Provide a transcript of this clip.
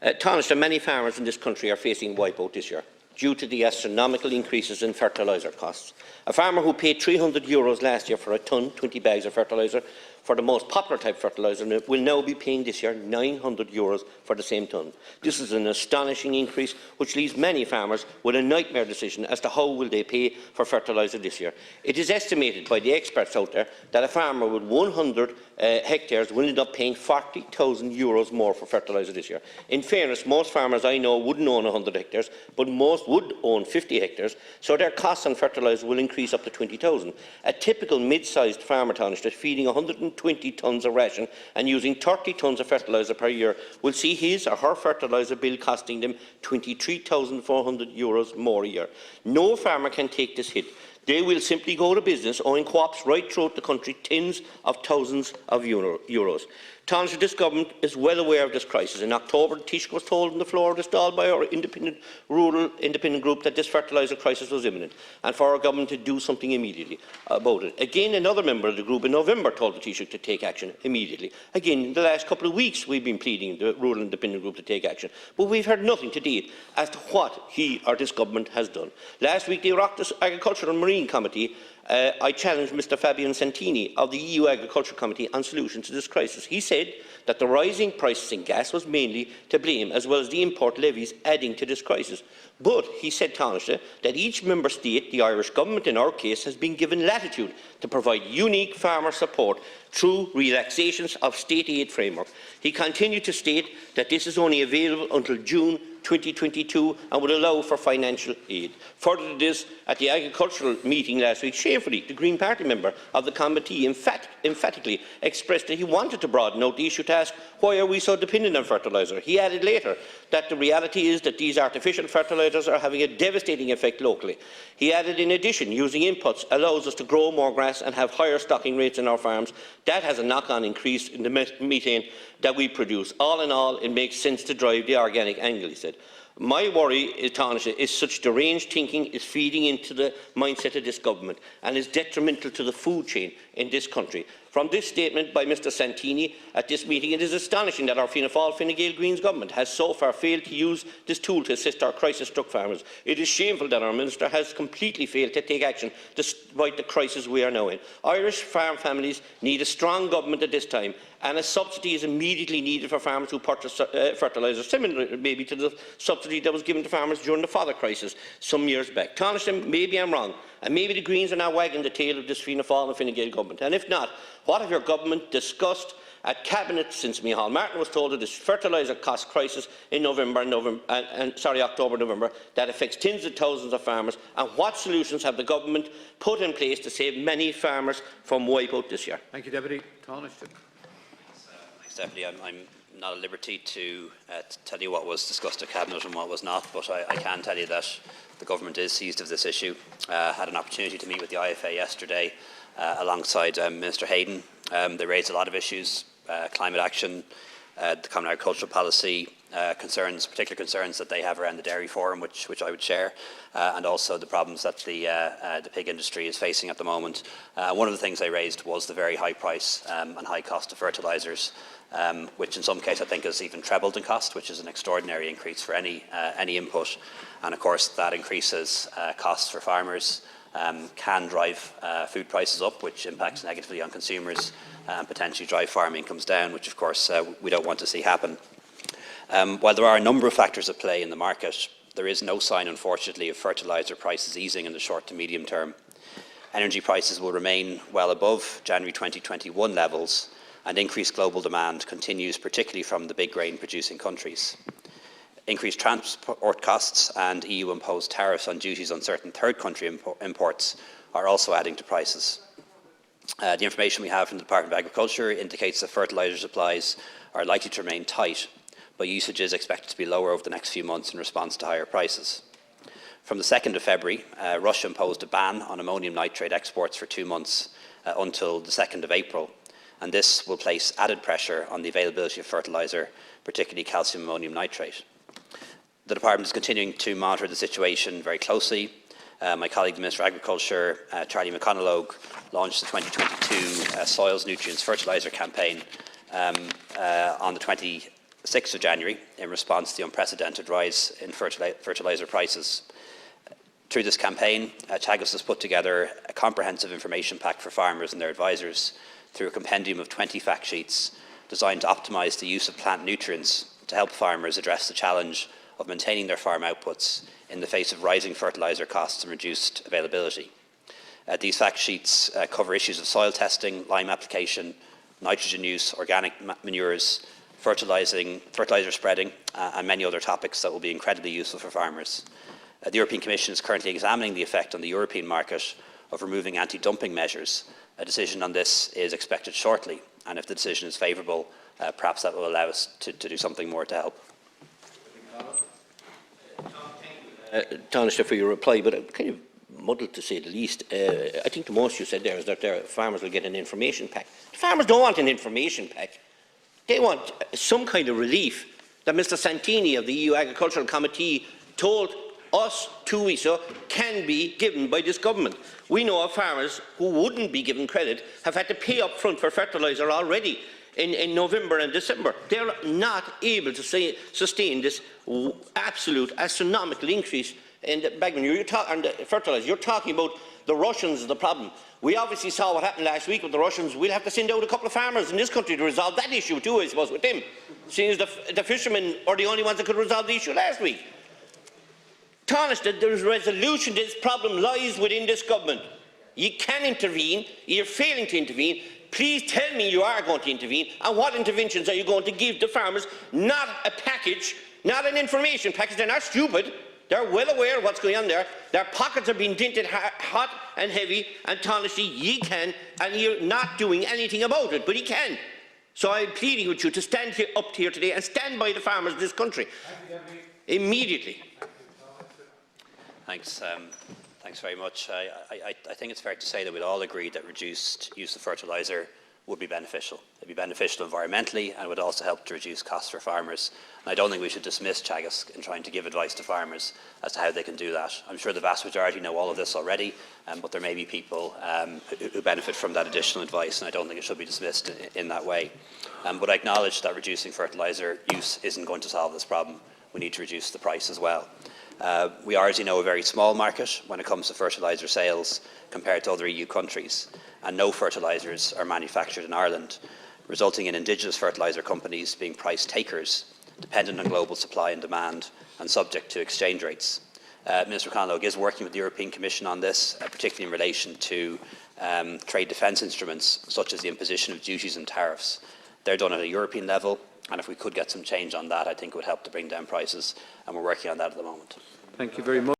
Taoiseach, many farmers in this country are facing wipeout this year due to the astronomical increases in fertiliser costs. A farmer who paid €300 last year for a tonne, 20 bags of fertiliser, for the most popular type fertiliser, will now be paying this year €900 for the same tonne. This is an astonishing increase, which leaves many farmers with a nightmare decision as to how will they pay for fertiliser this year. It is estimated by the experts out there that a farmer with 100 hectares will end up paying €40,000 more for fertiliser this year. In fairness, most farmers I know wouldn't own 100 hectares, but most would own 50 hectares, so their costs on fertiliser will increase up to 20,000. A typical mid-sized farmer, Taoiseach, feeding 120 tonnes of ration and using 30 tonnes of fertiliser per year will see his or her fertiliser bill costing them €23,400 more a year. No farmer can take this hit. They will simply go to business, owing co-ops right throughout the country tens of thousands of euros. Taoiseach, this government is well aware of this crisis. In October, the Taoiseach was told on the floor of the stall by our rural independent group that this fertiliser crisis was imminent and for our government to do something immediately about it. Again, another member of the group in November told the Taoiseach to take action immediately. Again, in the last couple of weeks, we've been pleading the rural independent group to take action, but we've heard nothing to date as to what he or this government has done. Last week, the Oireachtas Agricultural and Marine Committee I challenged Mr Fabian Santini of the EU Agriculture Committee on solutions to this crisis. He said that the rising prices in gas was mainly to blame, as well as the import levies adding to this crisis. But he said, Taoiseach, that each member state, the Irish government in our case, has been given latitude to provide unique farmer support through relaxations of state aid framework. He continued to state that this is only available until June 2022 and would allow for financial aid. Further to this, at the agricultural meeting last week, shamefully, the Green Party member of the committee emphatically expressed that he wanted to broaden out the issue to ask, why are we so dependent on fertiliser? He added later that the reality is that these artificial fertilisers are having a devastating effect locally. He added, in addition, using inputs allows us to grow more grass and have higher stocking rates in our farms. That has a knock-on increase in the methane that we produce. All in all, it makes sense to drive the organic angle, he said. My worry, Taoiseach, is such deranged thinking is feeding into the mindset of this government and is detrimental to the food chain in this country. From this statement by Mr Santini at this meeting, it is astonishing that our Fianna Fáil Fine Gael Greens government has so far failed to use this tool to assist our crisis-struck farmers. It is shameful that our Minister has completely failed to take action despite the crisis we are now in. Irish farm families need a strong government at this time, and a subsidy is immediately needed for farmers who purchase fertiliser, similar maybe to the subsidy that was given to farmers during the fodder crisis some years back. Taoiseach, maybe I'm wrong, and maybe the Greens are now wagging the tail of this Fianna Fáil and Fine Gael government. And if not, what have your government discussed at Cabinet since Micheál Martin was told of this fertiliser cost crisis in October-November that affects tens of thousands of farmers, and what solutions have the government put in place to save many farmers from wipeout this year? Thank you, Deputy. Taoiseach. Thanks, Deputy. I'm not at liberty to tell you what was discussed at Cabinet and what was not, but I can tell you that the government is seized of this issue. Had an opportunity to meet with the IFA yesterday alongside Minister Hayden. They raised a lot of issues, climate action, the Common Agricultural Policy, particular concerns that they have around the dairy forum, which I would share, and also the problems that the pig industry is facing at the moment. One of the things they raised was the very high price and high cost of fertilisers, which in some cases I think has even trebled in cost, which is an extraordinary increase for any input. And of course that increases costs for farmers, can drive food prices up, which impacts negatively on consumers and potentially drive farm incomes down, which of course we don't want to see happen. While there are a number of factors at play in the market, there is no sign, unfortunately, of fertiliser prices easing in the short to medium term. Energy prices will remain well above January 2021 levels, and increased global demand continues, particularly from the big grain producing countries. Increased transport costs and EU-imposed tariffs on duties on certain third country imports are also adding to prices. The information we have from the Department of Agriculture indicates that fertiliser supplies are likely to remain tight, but usage is expected to be lower over the next few months in response to higher prices. From the 2nd of February, Russia imposed a ban on ammonium nitrate exports for 2 months until the 2nd of April, and this will place added pressure on the availability of fertiliser, particularly calcium ammonium nitrate. The Department is continuing to monitor the situation very closely. My colleague, the Minister of Agriculture, Charlie McConalogue, launched the 2022 Soils, Nutrients, Fertiliser campaign on the 22nd 6th of January in response to the unprecedented rise in fertiliser prices. Through this campaign, Teagasc has put together a comprehensive information pack for farmers and their advisors through a compendium of 20 fact sheets designed to optimise the use of plant nutrients to help farmers address the challenge of maintaining their farm outputs in the face of rising fertiliser costs and reduced availability. These fact sheets cover issues of soil testing, lime application, nitrogen use, organic manures, fertiliser spreading, and many other topics that will be incredibly useful for farmers. The European Commission is currently examining the effect on the European market of removing anti-dumping measures. A decision on this is expected shortly, and if the decision is favourable, perhaps that will allow us to do something more to help. Taoiseach, for your reply, but kind of muddled to say the least. I think the most you said there is that their farmers will get an information pack. The farmers don't want an information pack. They want some kind of relief that Mr Santini of the EU Agricultural Committee told us 2 weeks ago can be given by this government. We know of farmers who wouldn't be given credit have had to pay up front for fertiliser already in November and December. They're not able to sustain this absolute astronomical increase in the bag manure and the fertiliser. You're talking about the Russians, the problem. We obviously saw what happened last week with the Russians. We'll have to send out a couple of farmers in this country to resolve that issue too, I suppose, with them, seeing as the fishermen are the only ones that could resolve the issue last week. Taoiseach, there is resolution to this problem lies within this government. You can intervene. You're failing to intervene. Please tell me you are going to intervene, and what interventions are you going to give to farmers? Not a package, not an information package. They're not stupid. They're well aware of what's going on there. Their pockets are being dented hot and heavy, and Taoiseach, ye can, and you're not doing anything about it, but he can. So I'm pleading with you to stand up here today and stand by the farmers of this country immediately. Thanks. Thanks very much. I think it's fair to say that we'd all agree that reduced use of fertiliser would be beneficial. It would be beneficial environmentally, and it would also help to reduce costs for farmers. And I don't think we should dismiss Teagasc in trying to give advice to farmers as to how they can do that. I'm sure the vast majority know all of this already, but there may be people who benefit from that additional advice, and I don't think it should be dismissed in that way. But I acknowledge that reducing fertiliser use isn't going to solve this problem. We need to reduce the price as well. We are, as you know, a very small market when it comes to fertiliser sales compared to other EU countries, and no fertilisers are manufactured in Ireland, resulting in indigenous fertiliser companies being price takers, dependent on global supply and demand, and subject to exchange rates. Minister Conlogue is working with the European Commission on this, particularly in relation to trade defence instruments, such as the imposition of duties and tariffs. They're done at a European level, and if we could get some change on that, I think it would help to bring down prices, and we're working on that at the moment. Thank you very much.